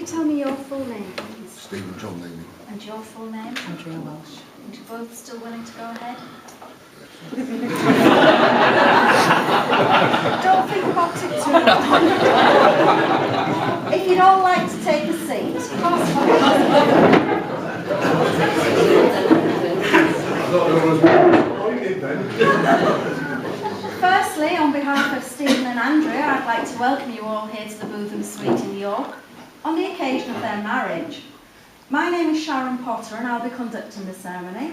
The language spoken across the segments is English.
tell me your full name, please? Stephen John Leemo. And your full name? Andrea Welsh. And you're both still willing to go ahead? Don't think about it too long. If you'd all like to take a seat. Firstly, on behalf of Stephen and Andrea, I'd like to welcome you all here to the Bootham Suite in York on the occasion of their marriage. My name is Sharon Potter and I'll be conducting the ceremony.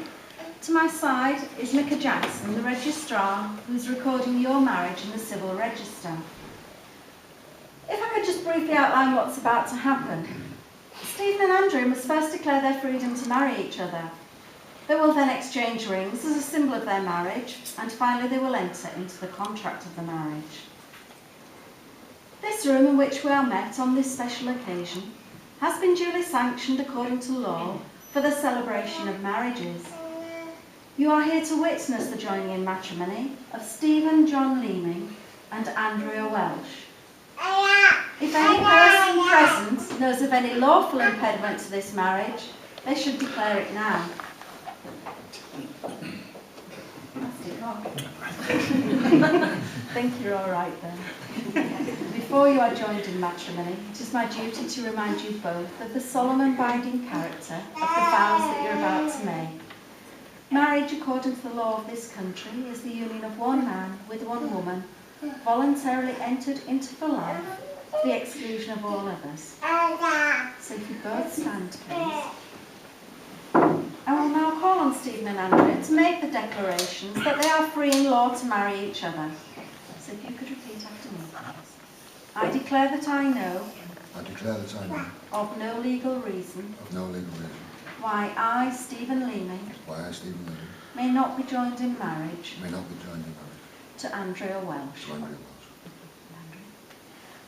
To my side is Micah Jackson, the registrar, who's recording your marriage in the civil register. If I could just briefly outline what's about to happen. Stephen and Andrea must first declare their freedom to marry each other. They will then exchange rings as a symbol of their marriage, and finally they will enter into the contract of the marriage. This room in which we are met on this special occasion has been duly sanctioned according to law for the celebration of marriages. You are here to witness the joining in matrimony of Stephen John Leemo and Andrea Welsh. If any person present knows of any lawful impediment to this marriage, they should declare it now. Think you're all right then. Before you are joined in matrimony, it is my duty to remind you both of the solemn and binding character of the vows that you're about to make. Marriage, according to the law of this country, is the union of one man with one woman, voluntarily entered into for life, to the exclusion of all others. So if you both stand, please. I will now call on Stephen and Andrea to make the declarations that they are free in law to marry each other. So if you could repeat after me, please. I declare that I know. I declare that I know. Of no legal reason. Of no legal reason. Why I, Stephen Leemo. Why I, Stephen Leemo. May not be joined in marriage. May not be joined in marriage. To Andrea Welsh. To Andrea Welsh.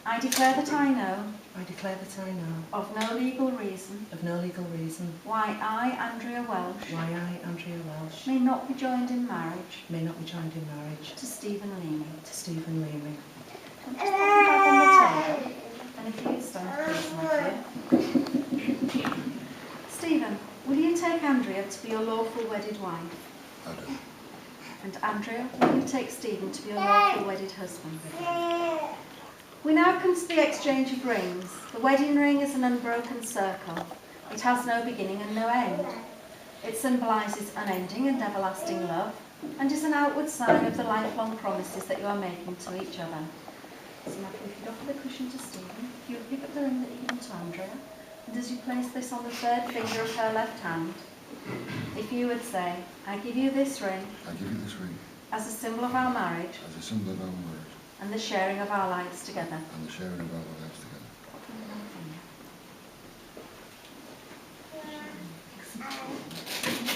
I declare that I know. I declare that I know. Of no legal reason. Of no legal reason. Why I, Andrea Welsh. Why I, Andrea Welsh. May not be joined in marriage. May not be joined in marriage. To Stephen Leemo. To Stephen Leemo. I'm just popping back on the table. And if you stand, please, my dear. Stephen, will you take Andrea to be your lawful wedded wife? I do. And Andrea, will you take Stephen to be your lawful wedded husband? We now come to the exchange of rings. The wedding ring is an unbroken circle. It has no beginning and no end. It symbolises unending and everlasting love and is an outward sign of the lifelong promises that you are making to each other. So now if you offer the cushion to Stephen, you will pick up the ring that you give to Andrea, and as you place this on the third finger of her left hand, if you would say, I give you this ring. I give you this ring. As a symbol of our marriage. As a symbol of our marriage. And the sharing of our lives together. And the sharing of our lives together.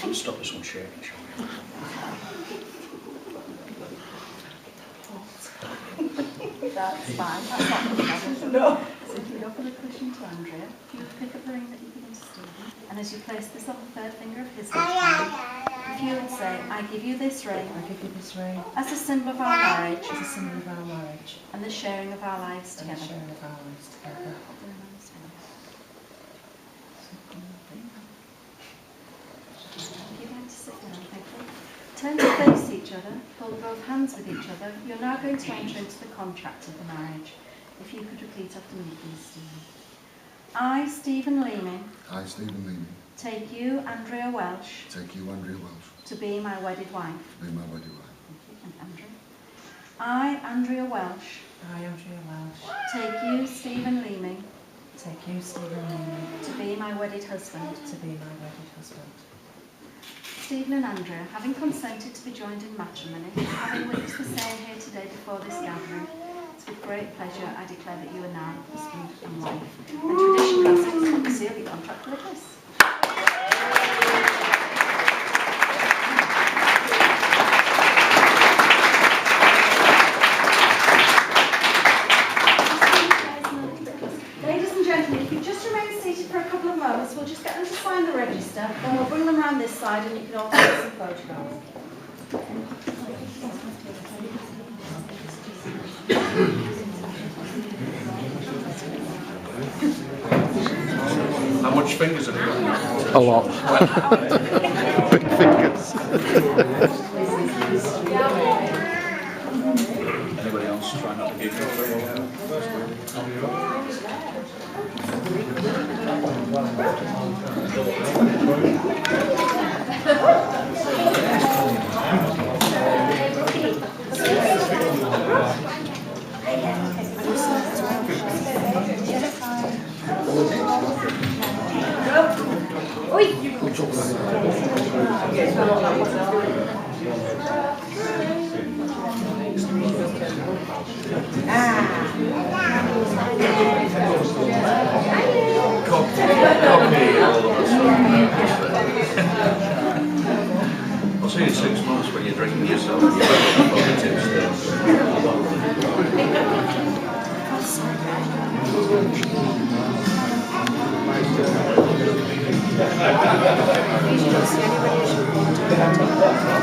Let's stop this one sharing, shall we? That's fine, that's not the problem. No. So if you offer the cushion to Andrea, you would pick up the ring that you've given to Stephen, and as you place this on the third finger of his left hand, if you would say, I give you this ring. I give you this ring. As a symbol of our marriage. As a symbol of our marriage. And the sharing of our lives And together. the sharing of our lives together. If you'd like to sit down, thank you. Turn to face each other, hold both hands with each other. You're now going to enter into the contract of the marriage. If you could repeat after me, please, Stephen. I, Stephen Leemo. I, Stephen Leemo. Take you, Andrea Welsh. Take you, Andrea Welsh. To be my wedded wife. To be my wedded wife. Thank you. And Andrea. I, Andrea Welsh. I, Andrea Welsh. Take you, Stephen Leemo. Take you, Stephen Leemo. To be my wedded husband. To be my wedded husband. Stephen and Andrea, having consented to be joined in matrimony, having witnessed the same here today before this gathering, it's with great pleasure I declare that you are now husband and wife. And tradition has it that we seal the contract with a kiss. Ladies and gentlemen, if you just remain seated for a couple of moments, we'll just get them to sign the register, then we'll bring them around this side and you can all take some photographs. much fingers have you got? A lot. Big fingers. Anybody else trying not to giggle? I'll see you in 6 months when you're drinking yourself. Usually don't see anybody.